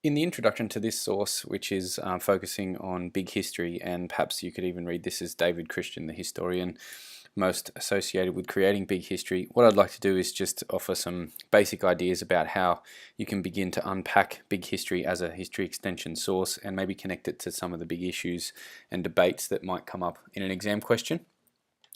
In the introduction to this source, which is focusing on big history, and perhaps you could even read this as David Christian, the historian most associated with creating big history, what I'd like to do is just offer some basic ideas about how you can begin to unpack big history as a history extension source and maybe connect it to some of the big issues and debates that might come up in an exam question.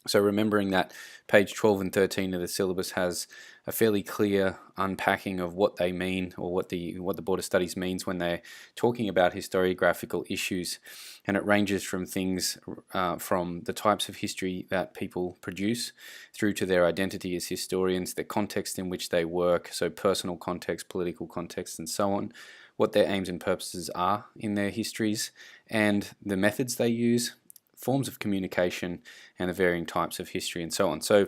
So remembering that page 12 and 13 of the syllabus has a fairly clear unpacking of what they mean, or what the Board of Studies means when they're talking about historiographical issues, and it ranges from things from the types of history that people produce through to their identity as historians, the context in which they work, so personal context, political context, and so on, what their aims and purposes are in their histories, and the methods they use, forms of communication, and the varying types of history, and so on. So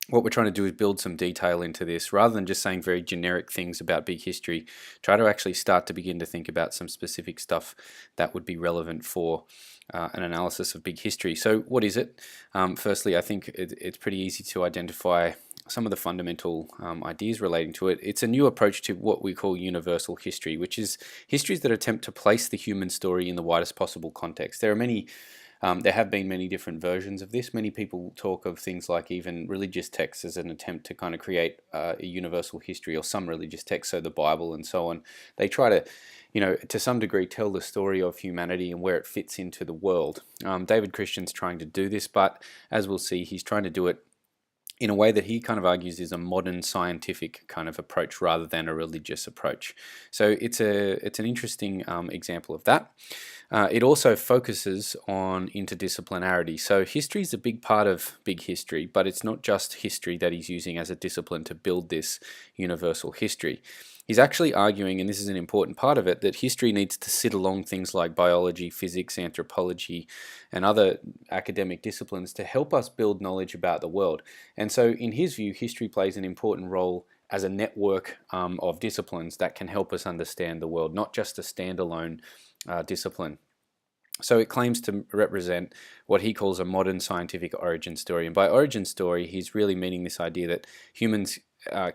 what we're trying to do is build some detail into this, rather than just saying very generic things about big history. Try to actually start to begin to think about some specific stuff that would be relevant for an analysis of big history. So what is it? Firstly, I think it's pretty easy to identify some of the fundamental ideas relating to it. It's a new approach to what we call universal history, which is histories that attempt to place the human story in the widest possible context. There have been many different versions of this. Many people talk of things like even religious texts as an attempt to kind of create a universal history, or some religious texts, so the Bible and so on. They try to, to some degree, tell the story of humanity and where it fits into the world. David Christian's trying to do this, but as we'll see, he's trying to do it in a way that he kind of argues is a modern scientific kind of approach rather than a religious approach. So it's an interesting example of that. It also focuses on interdisciplinarity. So history is a big part of big history, but it's not just history that he's using as a discipline to build this universal history. He's actually arguing, and this is an important part of it, that history needs to sit along things like biology, physics, anthropology, and other academic disciplines to help us build knowledge about the world. And so in his view, history plays an important role as a network of disciplines that can help us understand the world, not just a standalone discipline. So it claims to represent what he calls a modern scientific origin story. And by origin story, he's really meaning this idea that humans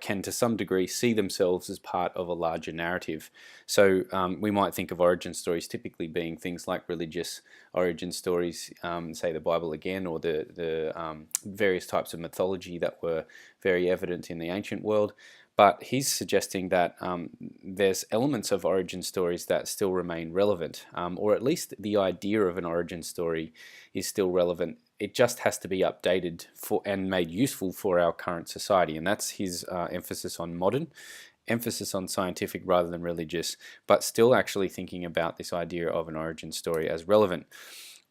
can to some degree see themselves as part of a larger narrative. So we might think of origin stories typically being things like religious origin stories, say the Bible again, or the various types of mythology that were very evident in the ancient world. But he's suggesting that there's elements of origin stories that still remain relevant, or at least the idea of an origin story is still relevant. It just has to be updated and made useful for our current society, and that's his emphasis on modern, emphasis on scientific rather than religious, but still actually thinking about this idea of an origin story as relevant.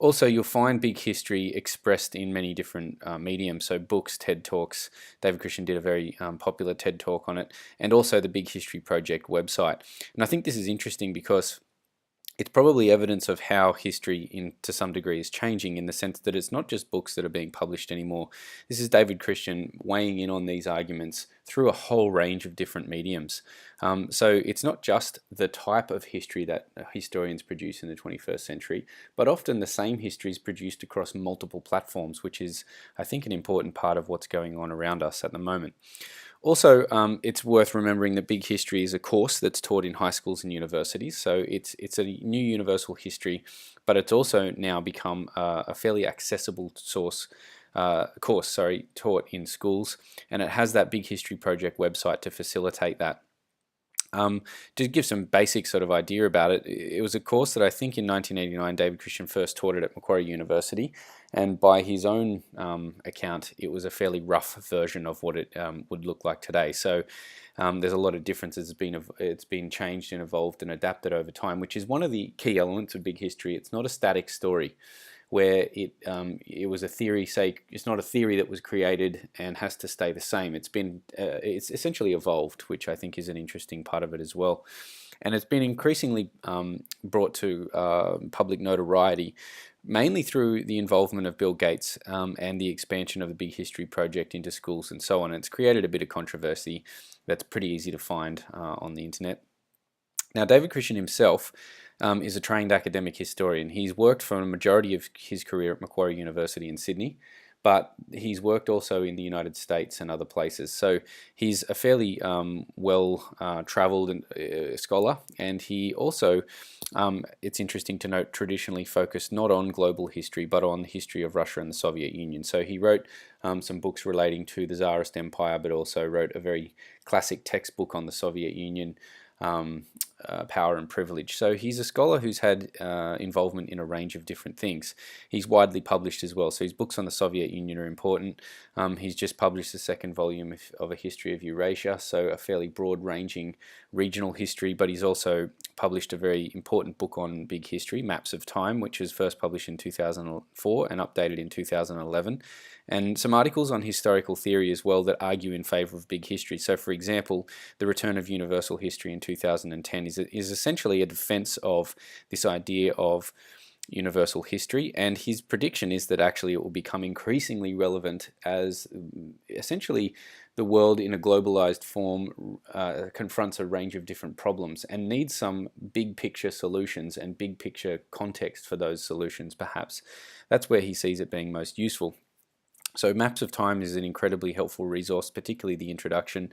Also, you'll find big history expressed in many different mediums, so books, TED Talks. David Christian did a very popular TED Talk on it, and also the Big History Project website. And I think this is interesting because it's probably evidence of how history, to some degree, is changing, in the sense that it's not just books that are being published anymore. This is David Christian weighing in on these arguments through a whole range of different mediums. So it's not just the type of history that historians produce in the 21st century, but often the same history is produced across multiple platforms, which is, I think, an important part of what's going on around us at the moment. Also, it's worth remembering that big history is a course that's taught in high schools and universities, so it's a new universal history, but it's also now become a fairly accessible course taught in schools, and it has that Big History Project website to facilitate that. To give some basic sort of idea about it, it was a course that I think in 1989 David Christian first taught it at Macquarie University, and by his own account, it was a fairly rough version of what it would look like today. So there's a lot of differences. It's been changed and evolved and adapted over time, which is one of the key elements of big history. It's not a static story where it was a theory. Say, it's not a theory that was created and has to stay the same. It's essentially evolved, which I think is an interesting part of it as well. And it's been increasingly brought to public notoriety, mainly through the involvement of Bill Gates and the expansion of the Big History Project into schools and so on. And it's created a bit of controversy that's pretty easy to find on the internet. Now, David Christian himself is a trained academic historian. He's worked for a majority of his career at Macquarie University in Sydney, but he's worked also in the United States and other places. So he's a fairly well-traveled scholar, and he also, it's interesting to note, traditionally focused not on global history, but on the history of Russia and the Soviet Union. So he wrote some books relating to the Tsarist Empire, but also wrote a very classic textbook on the Soviet Union, power and privilege. So he's a scholar who's had involvement in a range of different things. He's widely published as well, so his books on the Soviet Union are important. He's just published the second volume of A History of Eurasia, so a fairly broad-ranging regional history, but he's also published a very important book on big history, Maps of Time, which was first published in 2004 and updated in 2011, and some articles on historical theory as well that argue in favor of big history. So for example, The Return of Universal History in 2010 is essentially a defense of this idea of universal history, and his prediction is that actually it will become increasingly relevant as essentially the world in a globalized form confronts a range of different problems and needs some big picture solutions and big picture context for those solutions perhaps. That's where he sees it being most useful. So Maps of Time is an incredibly helpful resource, particularly the introduction,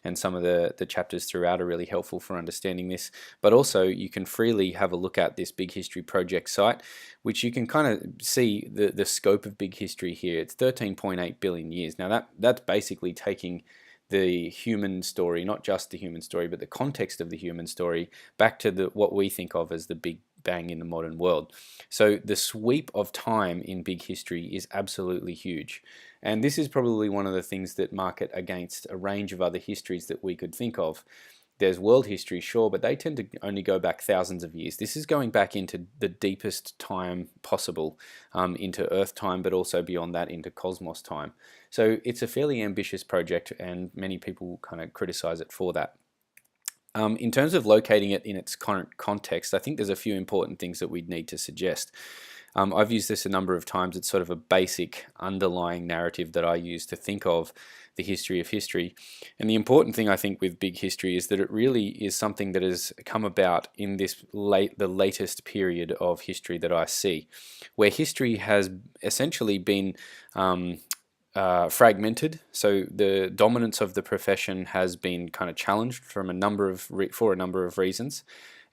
and some of the chapters throughout are really helpful for understanding this. But also you can freely have a look at this Big History Project site, which you can kind of see the scope of big history here. It's 13.8 billion years. Now that's basically taking the human story, not just the human story, but the context of the human story, back to what we think of as the Big Bang in the modern world. So the sweep of time in big history is absolutely huge. And this is probably one of the things that mark it against a range of other histories that we could think of. There's world history, sure, but they tend to only go back thousands of years. This is going back into the deepest time possible, into Earth time, but also beyond that into cosmos time. So it's a fairly ambitious project, and many people kind of criticize it for that. In terms of locating it in its current context, I think there's a few important things that we'd need to suggest. I've used this a number of times. It's sort of a basic underlying narrative that I use to think of the history of history. And the important thing I think with big history is that it really is something that has come about in the latest period of history that I see, where history has essentially been fragmented. So the dominance of the profession has been kind of challenged for a number of reasons.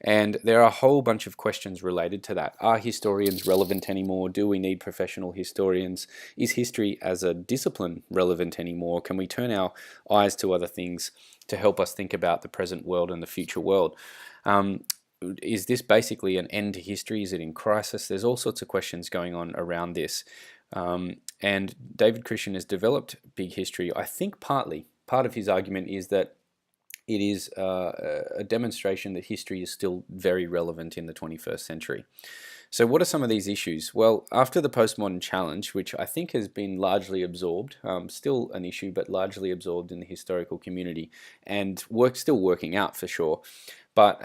And there are a whole bunch of questions related to that. Are historians relevant anymore? Do we need professional historians? Is history as a discipline relevant anymore? Can we turn our eyes to other things to help us think about the present world and the future world? Is this basically an end to history? Is it in crisis? There's all sorts of questions going on around this. And David Christian has developed big history. I think part of his argument is that it is a demonstration that history is still very relevant in the 21st century. So what are some of these issues? Well, after the postmodern challenge, which I think has been largely absorbed, still an issue, but largely absorbed in the historical community, and still working out for sure, but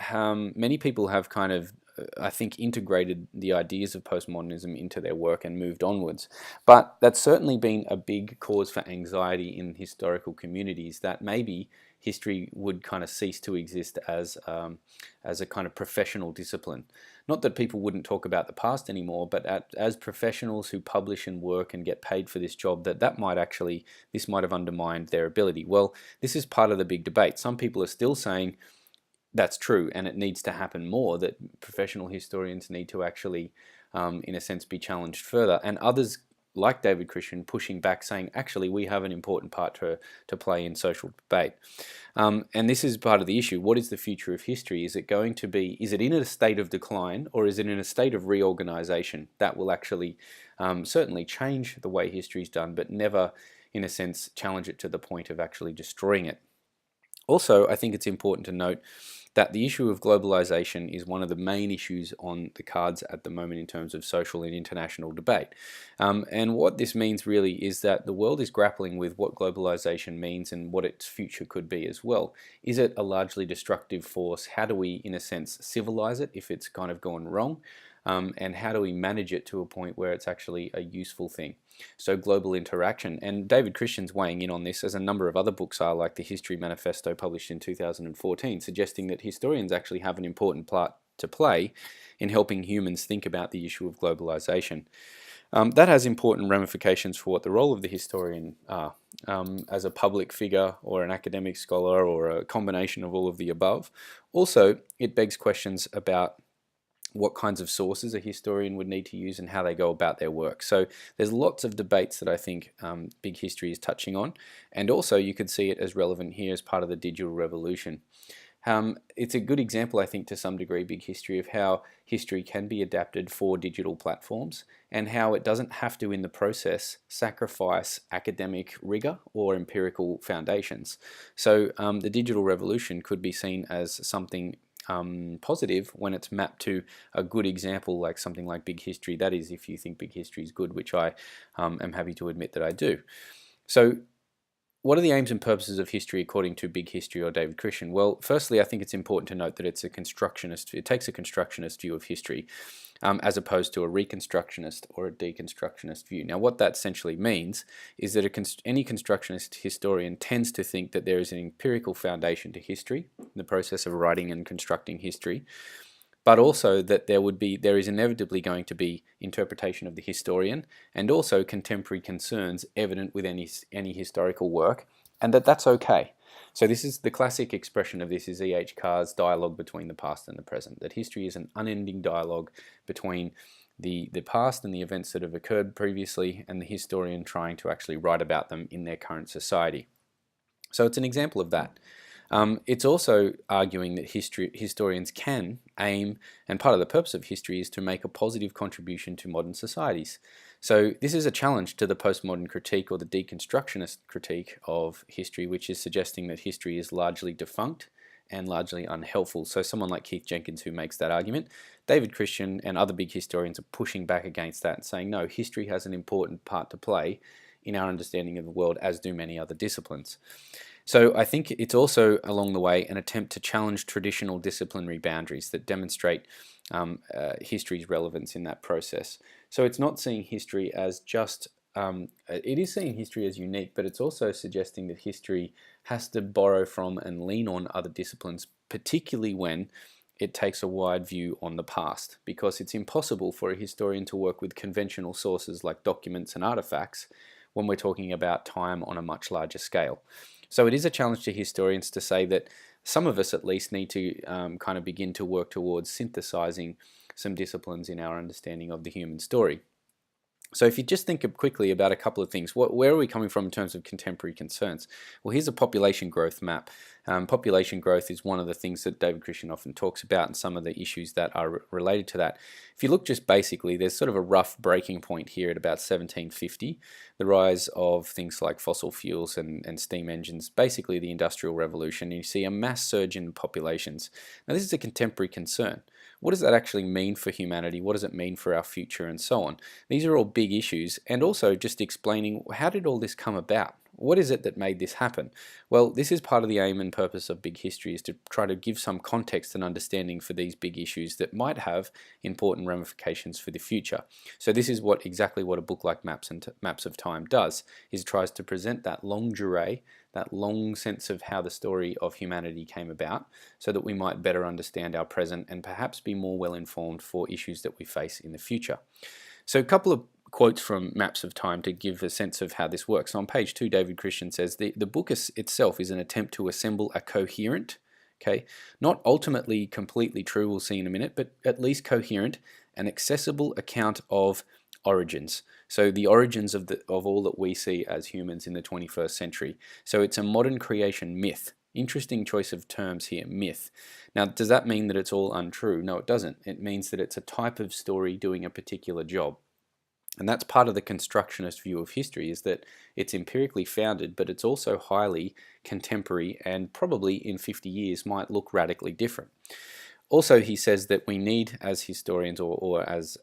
many people have kind of I think integrated the ideas of postmodernism into their work and moved onwards. But that's certainly been a big cause for anxiety in historical communities, that maybe history would kind of cease to exist as a kind of professional discipline. Not that people wouldn't talk about the past anymore, but as professionals who publish and work and get paid for this job, this might have undermined their ability. Well, this is part of the big debate. Some people are still saying that's true, and it needs to happen more, that professional historians need to actually, in a sense, be challenged further. And others, like David Christian, pushing back, saying, actually, we have an important part to play in social debate. And this is part of the issue. What is the future of history? Is it in a state of decline, or is it in a state of reorganization? That will actually certainly change the way history is done, but never, in a sense, challenge it to the point of actually destroying it. Also, I think it's important to note that the issue of globalization is one of the main issues on the cards at the moment in terms of social and international debate. And what this means really is that the world is grappling with what globalization means and what its future could be as well. Is it a largely destructive force? How do we, in a sense, civilize it if it's kind of gone wrong? And how do we manage it to a point where it's actually a useful thing? So global interaction. And David Christian's weighing in on this, as a number of other books are, like the History Manifesto published in 2014, suggesting that historians actually have an important part to play in helping humans think about the issue of globalization. That has important ramifications for what the role of the historian are. As a public figure or an academic scholar or a combination of all of the above. Also, it begs questions about what kinds of sources a historian would need to use and how they go about their work. So there's lots of debates that I think Big History is touching on, and also you could see it as relevant here as part of the digital revolution. It's a good example, I think, to some degree, Big History, of how history can be adapted for digital platforms and how it doesn't have to, in the process, sacrifice academic rigor or empirical foundations. So the digital revolution could be seen as something positive when it's mapped to a good example like something like Big History. That is, if you think Big History is good, which I am happy to admit that I do. So what are the aims and purposes of history according to Big History or David Christian? Well, firstly, I think it's important to note that it takes a constructionist view of history as opposed to a reconstructionist or a deconstructionist view. Now, what that essentially means is that any constructionist historian tends to think that there is an empirical foundation to history, the process of writing and constructing history, but also that there is inevitably going to be interpretation of the historian and also contemporary concerns evident with any historical work, and that's okay. So this is the classic expression of this is E.H. Carr's dialogue between the past and the present, that history is an unending dialogue between the past and the events that have occurred previously and the historian trying to actually write about them in their current society. So it's an example of that. It's also arguing that historians can aim, and part of the purpose of history is to make a positive contribution to modern societies. So this is a challenge to the postmodern critique or the deconstructionist critique of history, which is suggesting that history is largely defunct and largely unhelpful. So someone like Keith Jenkins who makes that argument, David Christian and other big historians are pushing back against that and saying, no, history has an important part to play in our understanding of the world, as do many other disciplines. So I think it's also, along the way, an attempt to challenge traditional disciplinary boundaries that demonstrate history's relevance in that process. So it's not seeing history as just, it is seeing history as unique, but it's also suggesting that history has to borrow from and lean on other disciplines, particularly when it takes a wide view on the past, because it's impossible for a historian to work with conventional sources like documents and artifacts when we're talking about time on a much larger scale. So it is a challenge to historians to say that some of us at least need to kind of begin to work towards synthesizing some disciplines in our understanding of the human story. So if you just think quickly about a couple of things, where are we coming from in terms of contemporary concerns? Well, here's a population growth map. Population growth is one of the things that David Christian often talks about and some of the issues that are related to that. If you look just basically, there's sort of a rough breaking point here at about 1750, the rise of things like fossil fuels and steam engines, basically the Industrial Revolution, and you see a mass surge in populations. Now this is a contemporary concern. What does that actually mean for humanity? What does it mean for our future and so on? These are all big issues, and also just explaining how did all this come about? What is it that made this happen? Well, this is part of the aim and purpose of Big History, is to try to give some context and understanding for these big issues that might have important ramifications for the future. So this is exactly what a book like Maps of Time does, is it tries to present that longue durée, that long sense of how the story of humanity came about, so that we might better understand our present and perhaps be more well informed for issues that we face in the future. So a couple of quotes from Maps of Time to give a sense of how this works. So on page 2, David Christian says, the book itself is an attempt to assemble a coherent, not ultimately completely true, we'll see in a minute, but at least coherent and accessible account of origins. So the origins of all that we see as humans in the 21st century. So it's a modern creation myth. Interesting choice of terms here, myth. Now, does that mean that it's all untrue? No, it doesn't. It means that it's a type of story doing a particular job. And that's part of the constructionist view of history, is that it's empirically founded, but it's also highly contemporary and probably in 50 years might look radically different. Also, he says that we need, as historians or as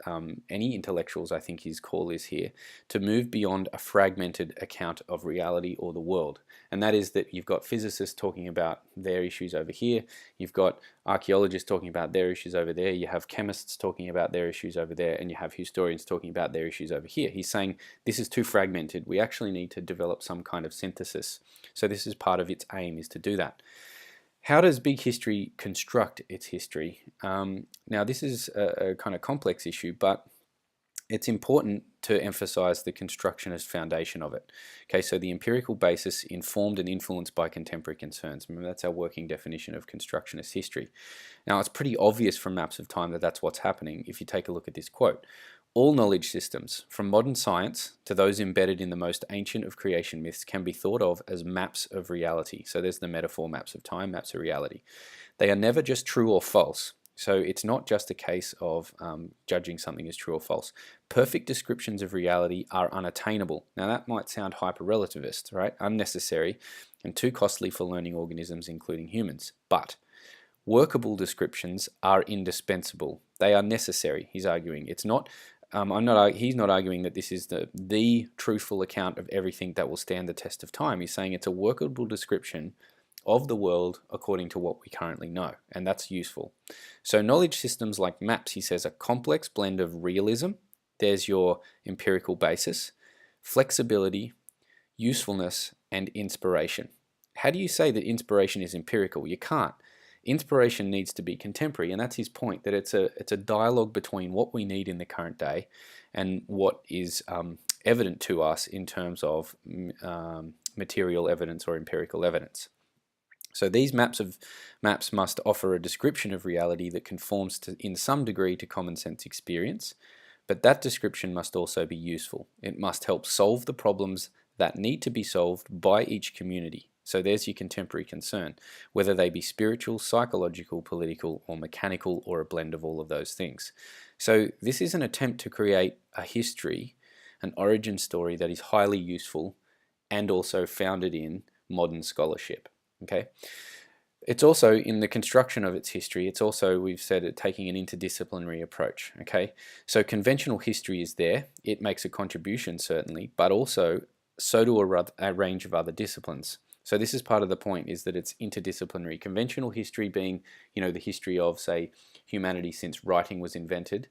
any intellectuals, I think his call is here, to move beyond a fragmented account of reality or the world. And that is that you've got physicists talking about their issues over here, you've got archaeologists talking about their issues over there, you have chemists talking about their issues over there, and you have historians talking about their issues over here. He's saying this is too fragmented. We actually need to develop some kind of synthesis. So this is part of its aim, is to do that. How does Big History construct its history? Now this is a kind of complex issue, but it's important to emphasize the constructionist foundation of it. Okay, so the empirical basis informed and influenced by contemporary concerns. Remember, that's our working definition of constructionist history. Now, it's pretty obvious from maps of time that that's what's happening if you take a look at this quote. All knowledge systems, from modern science to those embedded in the most ancient of creation myths, can be thought of as maps of reality. So there's the metaphor, maps of time, maps of reality. They are never just true or false. So it's not just a case of judging something as true or false. Perfect descriptions of reality are unattainable. Now that might sound hyper-relativist, right? Unnecessary and too costly for learning organisms, including humans. But workable descriptions are indispensable. They are necessary, he's arguing. It's not, he's not arguing that this is the truthful account of everything that will stand the test of time. He's saying it's a workable description of the world according to what we currently know, and that's useful. So knowledge systems like maps, he says, a complex blend of realism, there's your empirical basis, flexibility, usefulness, and inspiration. How do you say that inspiration is empirical? You can't. Inspiration needs to be contemporary, and that's his point, that it's a dialogue between what we need in the current day and what is evident to us in terms of material evidence or empirical evidence. So these maps must offer a description of reality that conforms to, in some degree, to common sense experience, but that description must also be useful. It must help solve the problems that need to be solved by each community. So there's your contemporary concern, whether they be spiritual, psychological, political, or mechanical, or a blend of all of those things. So this is an attempt to create a history, an origin story that is highly useful and also founded in modern scholarship. Okay, it's also in the construction of its history. It's also, we've said, taking an interdisciplinary approach. Okay, so conventional history is there. It makes a contribution certainly, but also so do a range of other disciplines. So this is part of the point, is that it's interdisciplinary. Conventional history being, the history of, say, humanity since writing was invented.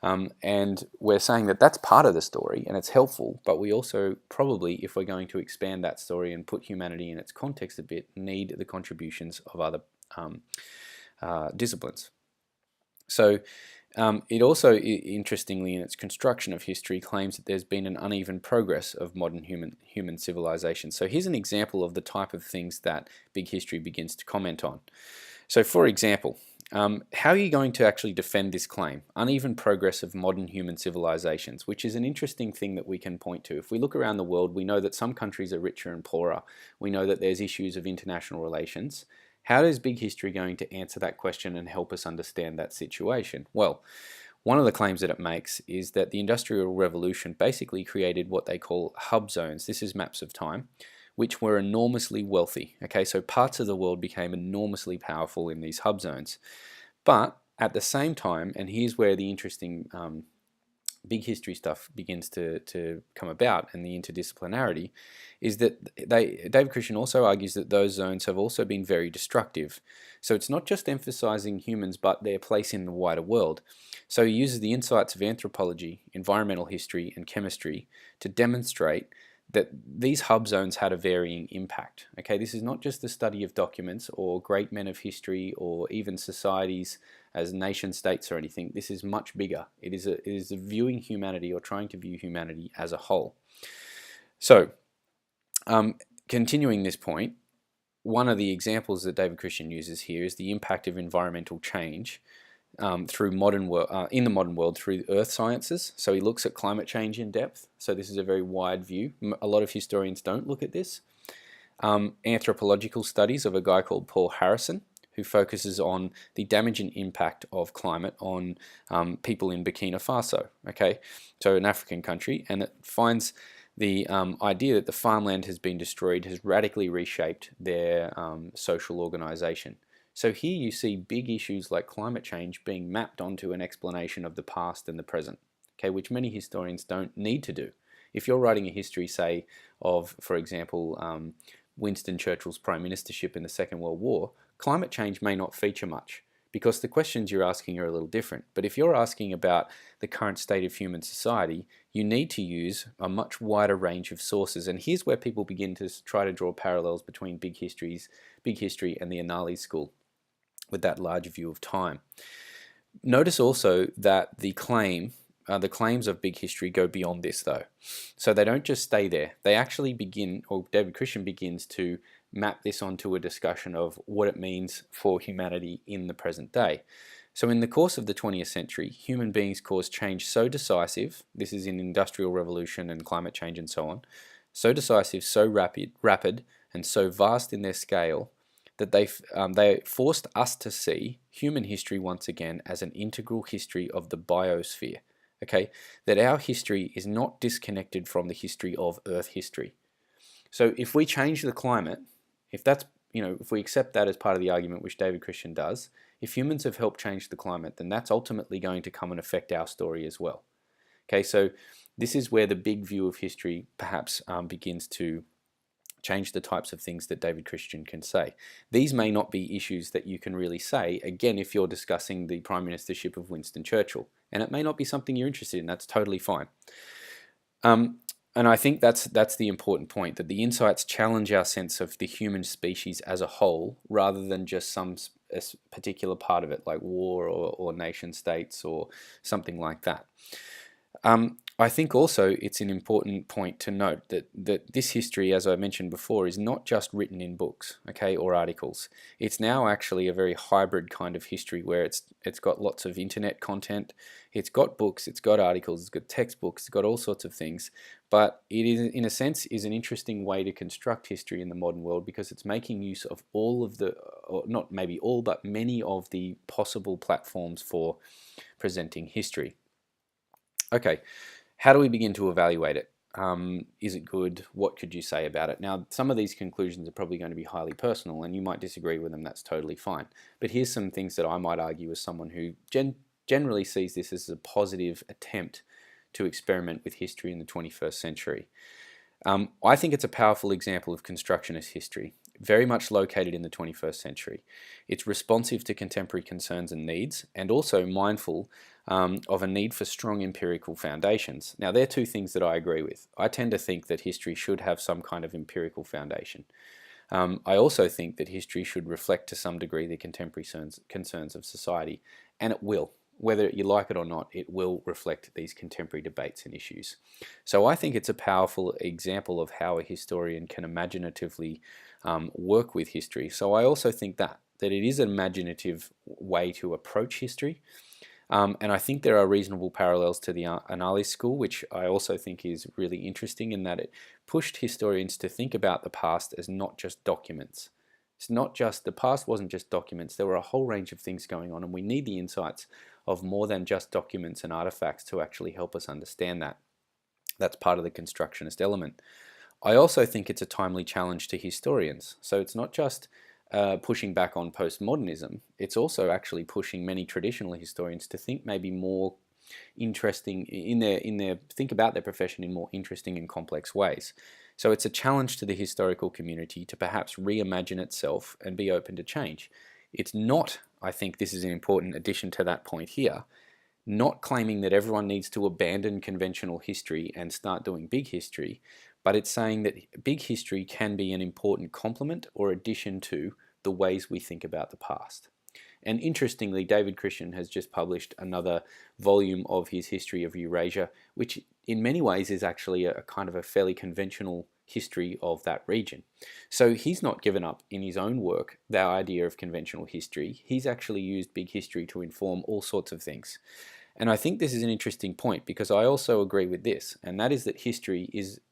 And we're saying that that's part of the story and it's helpful, but we also probably, if we're going to expand that story and put humanity in its context a bit, need the contributions of other disciplines. So it also, interestingly, in its construction of history, claims that there's been an uneven progress of modern human civilization. So here's an example of the type of things that big history begins to comment on. So for example, how are you going to actually defend this claim? Uneven progress of modern human civilizations, which is an interesting thing that we can point to. If we look around the world, we know that some countries are richer and poorer. We know that there's issues of international relations. How is big history going to answer that question and help us understand that situation? Well, one of the claims that it makes is that the Industrial Revolution basically created what they call hub zones. This is maps of time, which were enormously wealthy. Okay, so parts of the world became enormously powerful in these hub zones. But at the same time, and here's where the interesting big history stuff begins to come about, and the interdisciplinarity, is that David Christian also argues that those zones have also been very destructive. So it's not just emphasizing humans, but their place in the wider world. So he uses the insights of anthropology, environmental history, and chemistry to demonstrate that these hub zones had a varying impact. Okay, this is not just the study of documents or great men of history or even societies as nation states or anything. This is much bigger. It is a viewing humanity, or trying to view humanity as a whole. So, continuing this point, one of the examples that David Christian uses here is the impact of environmental change through in the modern world through earth sciences. So he looks at climate change in depth. So this is a very wide view. A lot of historians don't look at this. Anthropological studies of a guy called Paul Harrison, who focuses on the damage and impact of climate on people in Burkina Faso. Okay, so an African country, and it finds the idea that the farmland has been destroyed has radically reshaped their social organization. So here you see big issues like climate change being mapped onto an explanation of the past and the present, okay, which many historians don't need to do. If you're writing a history, say, of, for example, Winston Churchill's prime ministership in the Second World War, climate change may not feature much because the questions you're asking are a little different. But if you're asking about the current state of human society, you need to use a much wider range of sources. And here's where people begin to try to draw parallels between big history and the Annales school, with that larger view of time. Notice also that the claim the claims of big history go beyond this though. So they don't just stay there. They actually begin, or David Christian begins to map this onto a discussion of what it means for humanity in the present day. So in the course of the 20th century, human beings caused change so decisive, this is in industrial revolution and climate change and so on, so decisive, so rapid and so vast in their scale that they forced us to see human history once again as an integral history of the biosphere. Okay, that our history is not disconnected from the history of Earth history. So if we change the climate, if that's, if we accept that as part of the argument, which David Christian does, if humans have helped change the climate, then that's ultimately going to come and affect our story as well. Okay, so this is where the big view of history perhaps begins to change the types of things that David Christian can say. These may not be issues that you can really say, again, if you're discussing the Prime Ministership of Winston Churchill, and it may not be something you're interested in. That's totally fine. And I think that's the important point, that the insights challenge our sense of the human species as a whole, rather than just some particular part of it, like war or nation states or something like that. I think also it's an important point to note that this history, as I mentioned before, is not just written in books, okay, or articles. It's now actually a very hybrid kind of history where it's got lots of internet content, it's got books, it's got articles, it's got textbooks, it's got all sorts of things. But it is, in a sense, is an interesting way to construct history in the modern world, because it's making use of all of the, or not maybe all, but many of the possible platforms for presenting history. Okay. How do we begin to evaluate it? Is it good? What could you say about it? Now, some of these conclusions are probably going to be highly personal, and you might disagree with them. That's totally fine. But here's some things that I might argue as someone who generally sees this as a positive attempt to experiment with history in the 21st century. I think it's a powerful example of constructionist history, very much located in the 21st century. It's responsive to contemporary concerns and needs, and also mindful of a need for strong empirical foundations. Now, they're two things that I agree with. I tend to think that history should have some kind of empirical foundation. I also think that history should reflect to some degree the contemporary concerns of society, and it will. Whether you like it or not, it will reflect these contemporary debates and issues. So I think it's a powerful example of how a historian can imaginatively work with history. So I also think that it is an imaginative way to approach history. And I think there are reasonable parallels to the analysis school, which I also think is really interesting in that it pushed historians to think about the past as not just documents. It's not just, the past wasn't just documents, there were a whole range of things going on, and we need the insights of more than just documents and artifacts to actually help us understand that. That's part of the constructionist element. I also think it's a timely challenge to historians. So it's not just pushing back on postmodernism, it's also actually pushing many traditional historians to think maybe more interesting think about their profession in more interesting and complex ways. So it's a challenge to the historical community to perhaps reimagine itself and be open to change. It's not, I think this is an important addition to that point here, not claiming that everyone needs to abandon conventional history and start doing big history, but it's saying that big history can be an important complement or addition to the ways we think about the past. And interestingly, David Christian has just published another volume of his History of Eurasia, which in many ways is actually a kind of a fairly conventional history of that region. So he's not given up in his own work the idea of conventional history. He's actually used big history to inform all sorts of things. And I think this is an interesting point, because I also agree with this, and that is that history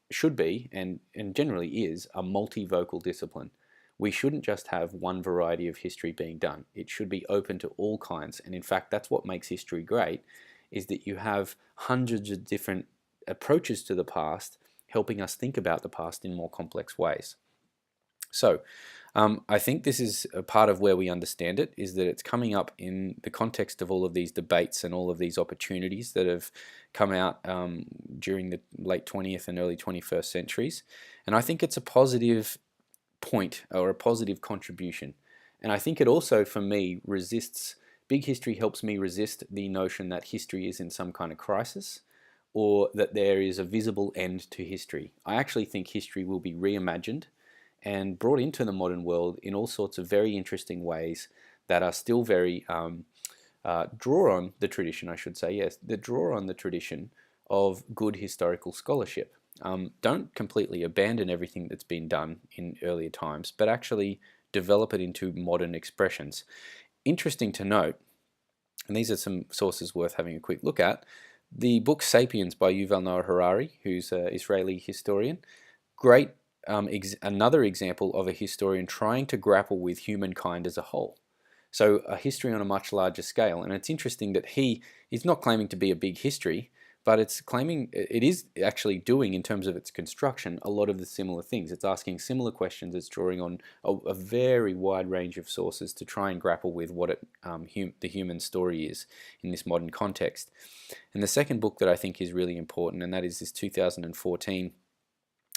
should be, and generally is, a multivocal discipline. We shouldn't just have one variety of history being done. It should be open to all kinds. And in fact, that's what makes history great, is that you have hundreds of different approaches to the past, helping us think about the past in more complex ways. So I think this is a part of where we understand it, is that it's coming up in the context of all of these debates and all of these opportunities that have come out during the late 20th and early 21st centuries. And I think it's a positive point or a positive contribution. And I think it also, for me, big history helps me resist the notion that history is in some kind of crisis, or that there is a visible end to history. I actually think history will be reimagined and brought into the modern world in all sorts of very interesting ways that are still very draw on the tradition, I should say, yes, that draw on the tradition of good historical scholarship. Don't completely abandon everything that's been done in earlier times, but actually develop it into modern expressions. Interesting to note, and these are some sources worth having a quick look at, the book Sapiens by Yuval Noah Harari, who's an Israeli historian. Great, another example of a historian trying to grapple with humankind as a whole. So a history on a much larger scale. And it's interesting that he is not claiming to be a big history, but it's claiming it is actually doing, in terms of its construction, a lot of the similar things. It's asking similar questions. It's drawing on a very wide range of sources to try and grapple with what the human story is in this modern context. And the second book that I think is really important, and that is this 2014,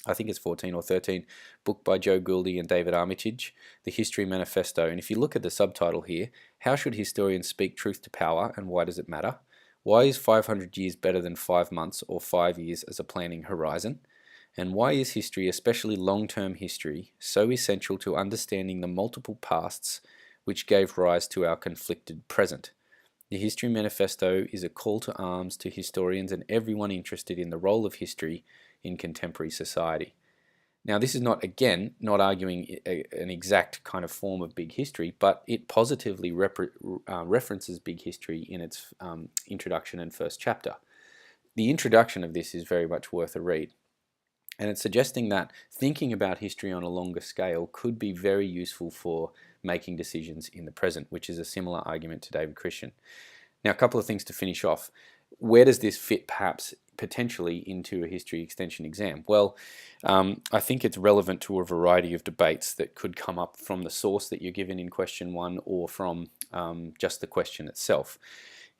I think it's 14 or 13, book by Joe Gouldy and David Armitage, The History Manifesto. And if you look at the subtitle here, How Should Historians Speak Truth to Power and Why Does It Matter? Why is 500 years better than 5 months or 5 years as a planning horizon? And why is history, especially long-term history, so essential to understanding the multiple pasts which gave rise to our conflicted present? The History Manifesto is a call to arms to historians and everyone interested in the role of history in contemporary society. Now, this is not, again, not arguing an exact kind of form of big history, but it positively references big history in its introduction and first chapter. The introduction of this is very much worth a read. And it's suggesting that thinking about history on a longer scale could be very useful for making decisions in the present, which is a similar argument to David Christian. Now, a couple of things to finish off. Where does this fit perhaps potentially into a history extension exam? Well, I think it's relevant to a variety of debates that could come up from the source that you're given in question 1 or from just the question itself.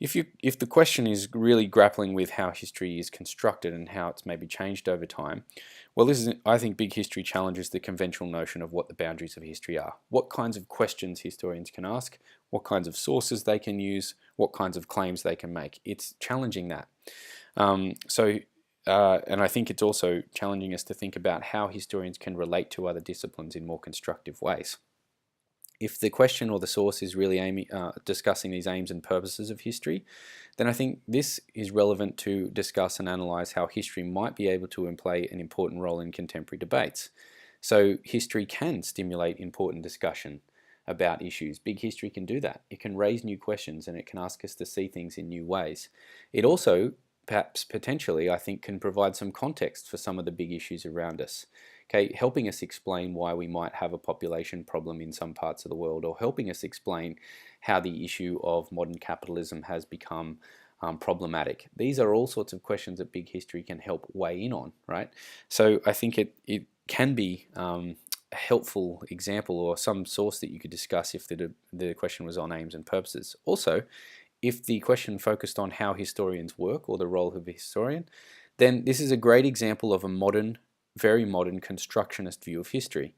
If the question is really grappling with how history is constructed and how it's maybe changed over time, well, I think big history challenges the conventional notion of what the boundaries of history are. What kinds of questions historians can ask, what kinds of sources they can use, what kinds of claims they can make. It's challenging that. And I think it's also challenging us to think about how historians can relate to other disciplines in more constructive ways. If the question or the source is really discussing these aims and purposes of history, then I think this is relevant to discuss and analyze how history might be able to play an important role in contemporary debates. So history can stimulate important discussion about issues. Big history can do that. It can raise new questions and it can ask us to see things in new ways. It also, perhaps potentially, I think, can provide some context for some of the big issues around us. Okay, helping us explain why we might have a population problem in some parts of the world, or helping us explain how the issue of modern capitalism has become problematic. These are all sorts of questions that big history can help weigh in on, right? So I think it can be a helpful example or some source that you could discuss if the question was on aims and purposes. Also, if the question focused on how historians work or the role of a historian, then this is a great example of a very modern constructionist view of history,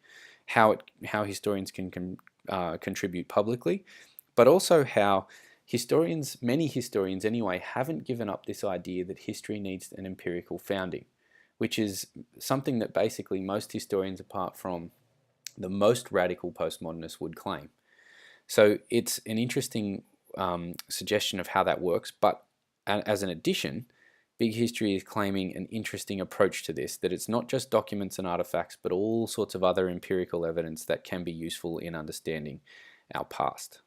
how historians can contribute publicly, but also how many historians anyway, haven't given up this idea that history needs an empirical founding, which is something that basically most historians, apart from the most radical postmodernists, would claim. So it's an interesting suggestion of how that works, but as an addition, big history is claiming an interesting approach to this, that it's not just documents and artifacts, but all sorts of other empirical evidence that can be useful in understanding our past.